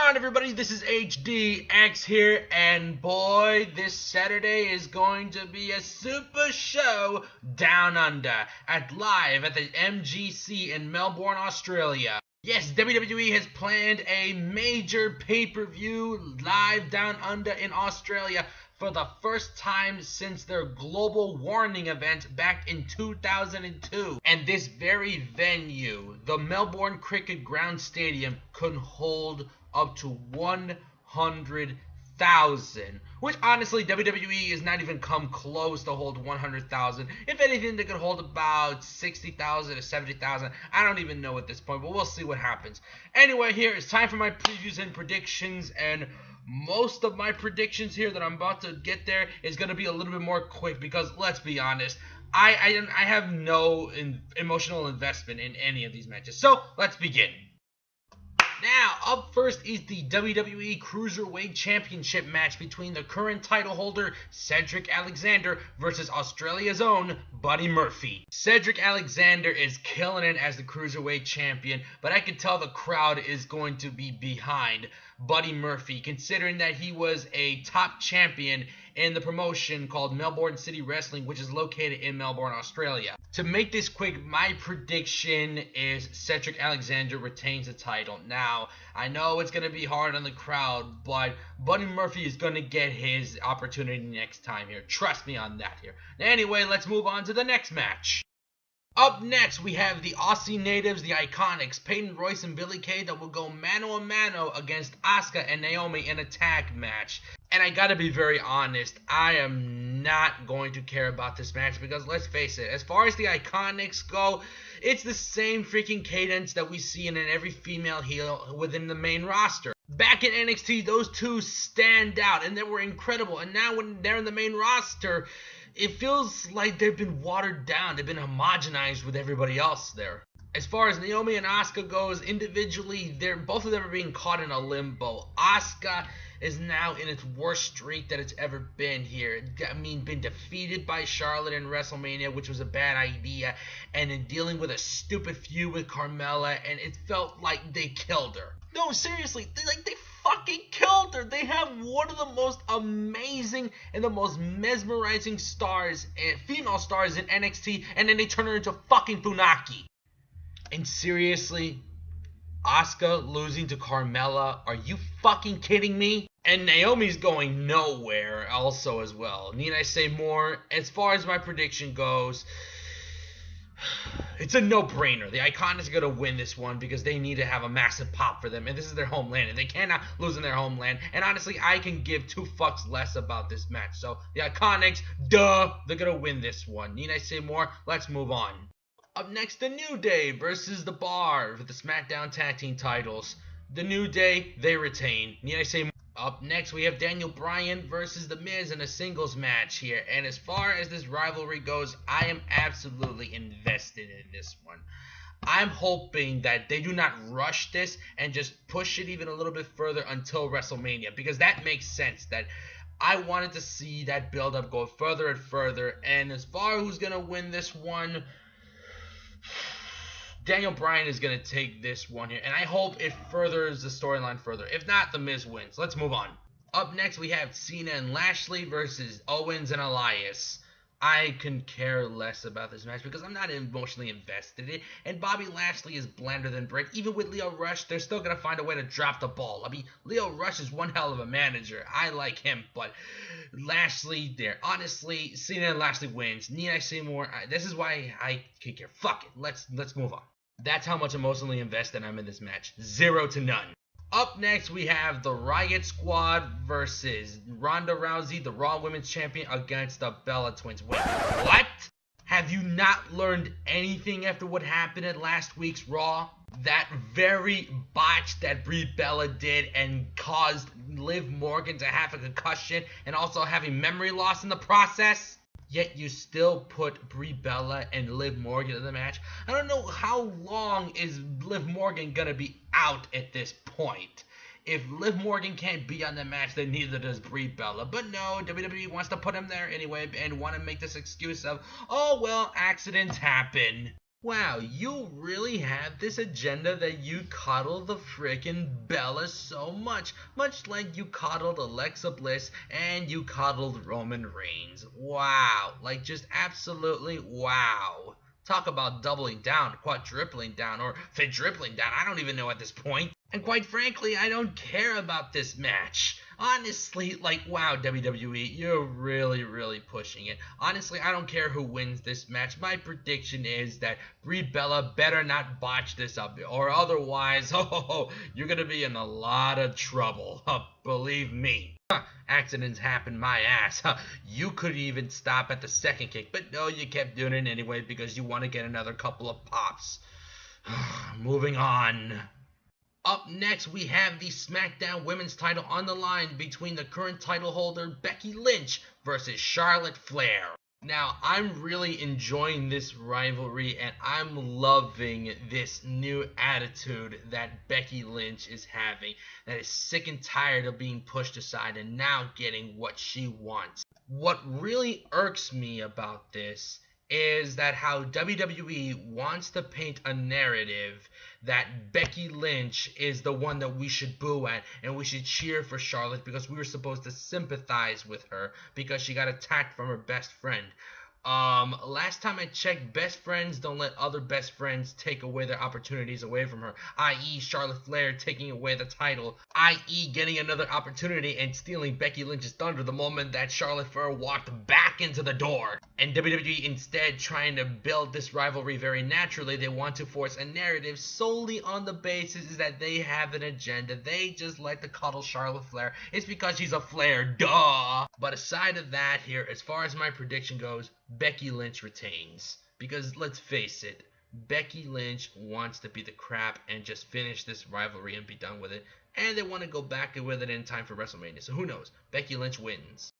on, everybody? This is HDX here, and boy, this Saturday is going to be a super show down under live at the MGC in Melbourne, Australia. Yes, WWE has planned a major pay-per-view live down under in Australia for the first time since their global warning event back in 2002. And this very venue, the Melbourne Cricket Ground Stadium, could hold up to 100,000. Which honestly, WWE has not even come close to hold 100,000. If anything, they could hold about 60,000 or 70,000. I don't even know at this point, but we'll see what happens. Anyway, here it's time for my previews and predictions, and most of my predictions here that I'm about to get there is going to be a little bit more quick because, let's be honest, I have no emotional investment in any of these matches. So, let's begin. Now, up first is the WWE Cruiserweight Championship match between the current title holder, Cedric Alexander, versus Australia's own Buddy Murphy. Cedric Alexander is killing it as the Cruiserweight Champion, but I can tell the crowd is going to be behind Buddy Murphy, considering that he was a top champion in the promotion called Melbourne City Wrestling, which is located in Melbourne, Australia. To make this quick, my prediction is Cedric Alexander retains the title. Now, I know it's going to be hard on the crowd, but Buddy Murphy is going to get his opportunity next time here. Trust me on that here. Anyway, let's move on to the next match. Up next, we have the Aussie natives, the Iconics, Peyton Royce and Billie Kay, that will go mano a mano against Asuka and Naomi in a tag match. And I gotta be very honest, I am not going to care about this match because, let's face it, as far as the Iconics go, it's the same freaking cadence that we see in every female heel within the main roster. Back in NXT, those two stand out, and they were incredible. And now when they're in the main roster, it feels like they've been watered down. They've been homogenized with everybody else there. As far as Naomi and Asuka goes, individually, both of them are being caught in a limbo. Asuka is now in its worst streak that it's ever been here. I mean, been defeated by Charlotte in WrestleMania, which was a bad idea, and then dealing with a stupid feud with Carmella, and it felt like they killed her. No, seriously, they fucking killed her. They have one of the most amazing and the most mesmerizing stars, female stars in NXT, and then they turn her into fucking Funaki. And seriously, Asuka losing to Carmella, are you fucking kidding me? And Naomi's going nowhere also as well. Need I say more? As far as my prediction goes, it's a no-brainer. The Iconics are going to win this one because they need to have a massive pop for them. And this is their homeland, and they cannot lose in their homeland. And honestly, I can give two fucks less about this match. So, the Iconics, duh, they're going to win this one. Need I say more? Let's move on. Up next, The New Day versus The Bar for the SmackDown Tag Team titles. The New Day, they retain. Need I say more? Up next, we have Daniel Bryan versus The Miz in a singles match here. And as far as this rivalry goes, I am absolutely invested in this one. I'm hoping that they do not rush this and just push it even a little bit further until WrestleMania, because that makes sense. That I wanted to see that build-up go further and further. And as far as who's going to win this one, Daniel Bryan is going to take this one here, and I hope it furthers the storyline further. If not, The Miz wins. Let's move on. Up next, we have Cena and Lashley versus Owens and Elias. I can care less about this match because I'm not emotionally invested in it, and Bobby Lashley is blander than brick. Even with Leo Rush, they're still going to find a way to drop the ball. I mean, Leo Rush is one hell of a manager. I like him, but Lashley there. Honestly, Cena and Lashley wins. Need I say more? This is why I can care. Fuck it. Let's move on. That's how much emotionally invested I'm in this match. 0 to none. Up next, we have the Riot Squad versus Ronda Rousey, the Raw Women's Champion, against the Bella Twins. Wait, what? Have you not learned anything after what happened at last week's Raw? That very botch that Brie Bella did and caused Liv Morgan to have a concussion and also having memory loss in the process? Yet you still put Brie Bella and Liv Morgan in the match. I don't know how long is Liv Morgan gonna be out at this point. If Liv Morgan can't be on the match, then neither does Brie Bella. But no, WWE wants to put him there anyway and want to make this excuse of, oh well, accidents happen. Wow, you really have this agenda that you coddle the frickin' Bella so much. Much like you coddled Alexa Bliss and you coddled Roman Reigns. Wow. Like, just absolutely wow. Talk about doubling down, quadrupling down, or quadrupling down. I don't even know at this point. And quite frankly, I don't care about this match. Honestly, like, wow, WWE, you're really, really pushing it. Honestly, I don't care who wins this match. My prediction is that Brie Bella better not botch this up, or otherwise, you're gonna be in a lot of trouble. Believe me. Accidents happen my ass. You could even stop at the second kick, but no, you kept doing it anyway because you want to get another couple of pops. Moving on. Up next, we have the SmackDown Women's title on the line between the current title holder Becky Lynch versus Charlotte Flair. Now, I'm really enjoying this rivalry and I'm loving this new attitude that Becky Lynch is having, that is sick and tired of being pushed aside and now getting what she wants. What really irks me about this is that how WWE wants to paint a narrative that Becky Lynch is the one that we should boo at and we should cheer for Charlotte because we were supposed to sympathize with her because she got attacked from her best friend. Last time I checked, best friends don't let other best friends take away their opportunities away from her, i.e. Charlotte Flair taking away the title, i.e. getting another opportunity and stealing Becky Lynch's thunder the moment that Charlotte Flair walked back into the door. And WWE instead trying to build this rivalry very naturally, they want to force a narrative solely on the basis that they have an agenda. They just like to cuddle Charlotte Flair. It's because she's a Flair, duh! But aside of that here, as far as my prediction goes, Becky Lynch retains. Because let's face it, Becky Lynch wants to beat the crap and just finish this rivalry and be done with it. And they want to go back with it in time for WrestleMania. So who knows? Becky Lynch wins.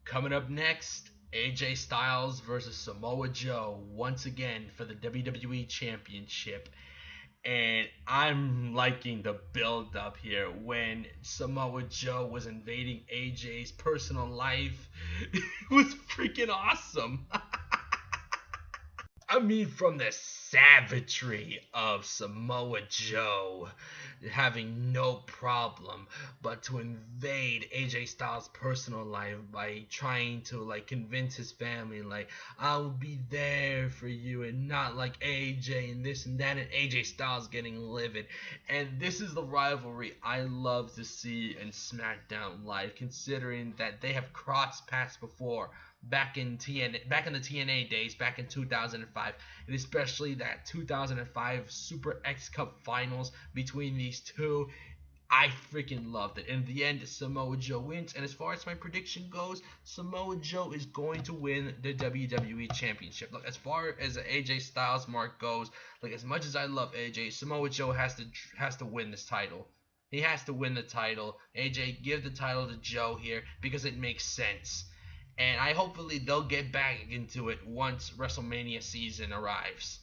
Coming up next, AJ Styles versus Samoa Joe once again for the WWE Championship. And I'm liking the build up here when Samoa Joe was invading AJ's personal life. It was freaking awesome. I mean, from the savagery of Samoa Joe having no problem but to invade AJ Styles' personal life by trying to convince his family I'll be there for you and not like AJ and this and that, and AJ Styles getting livid. And this is the rivalry I love to see in SmackDown Live, considering that they have crossed paths before. Back in the TNA days, back in 2005, and especially that 2005 Super X Cup Finals between these two, I freaking loved it. In the end, Samoa Joe wins, and as far as my prediction goes, Samoa Joe is going to win the WWE Championship. Look, as far as the AJ Styles mark goes, as much as I love AJ, Samoa Joe has to win this title. He has to win the title. AJ, give the title to Joe here because it makes sense. And hopefully they'll get back into it once WrestleMania season arrives.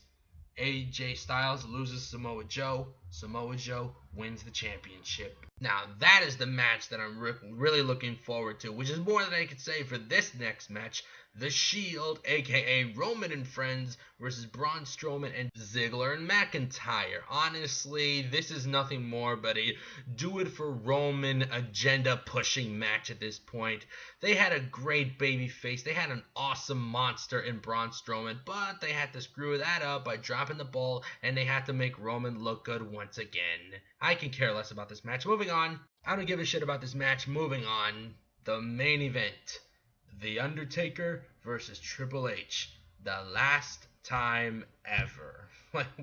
AJ Styles loses Samoa Joe. Samoa Joe wins the championship. Now that is the match that I'm really looking forward to, which is more than I could say for this next match. The Shield, aka Roman and Friends, versus Braun Strowman and Ziggler and McIntyre. Honestly, this is nothing more but a do-it-for-Roman agenda-pushing match at this point. They had a great babyface. They had an awesome monster in Braun Strowman, but they had to screw that up by dropping the ball, and they had to make Roman look good once again. I can care less about this match. Moving on. I don't give a shit about this match. Moving on. The main event. The Undertaker versus Triple H. The last time ever.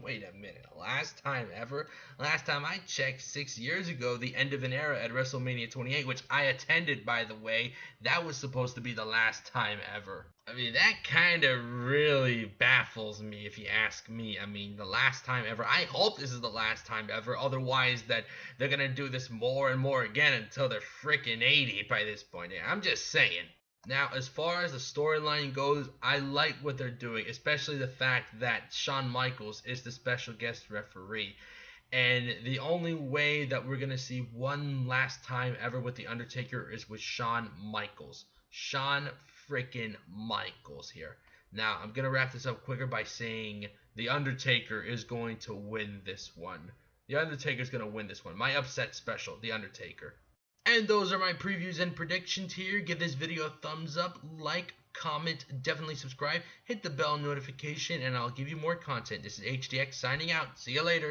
Wait a minute. Last time ever? Last time I checked 6 years ago, the end of an era at WrestleMania 28, which I attended, by the way, that was supposed to be the last time ever. I mean, that kind of really baffles me if you ask me. I mean, the last time ever. I hope this is the last time ever. Otherwise, that they're going to do this more and more again until they're freaking 80 by this point. I'm just saying. Now, as far as the storyline goes, I like what they're doing, especially the fact that Shawn Michaels is the special guest referee. And the only way that we're going to see one last time ever with The Undertaker is with Shawn Michaels. Shawn freaking Michaels here. Now, I'm going to wrap this up quicker by saying The Undertaker is going to win this one. The Undertaker's going to win this one. My upset special, The Undertaker. And those are my previews and predictions here. Give this video a thumbs up, like, comment, definitely subscribe, hit the bell notification, and I'll give you more content. This is HDX signing out. See you later.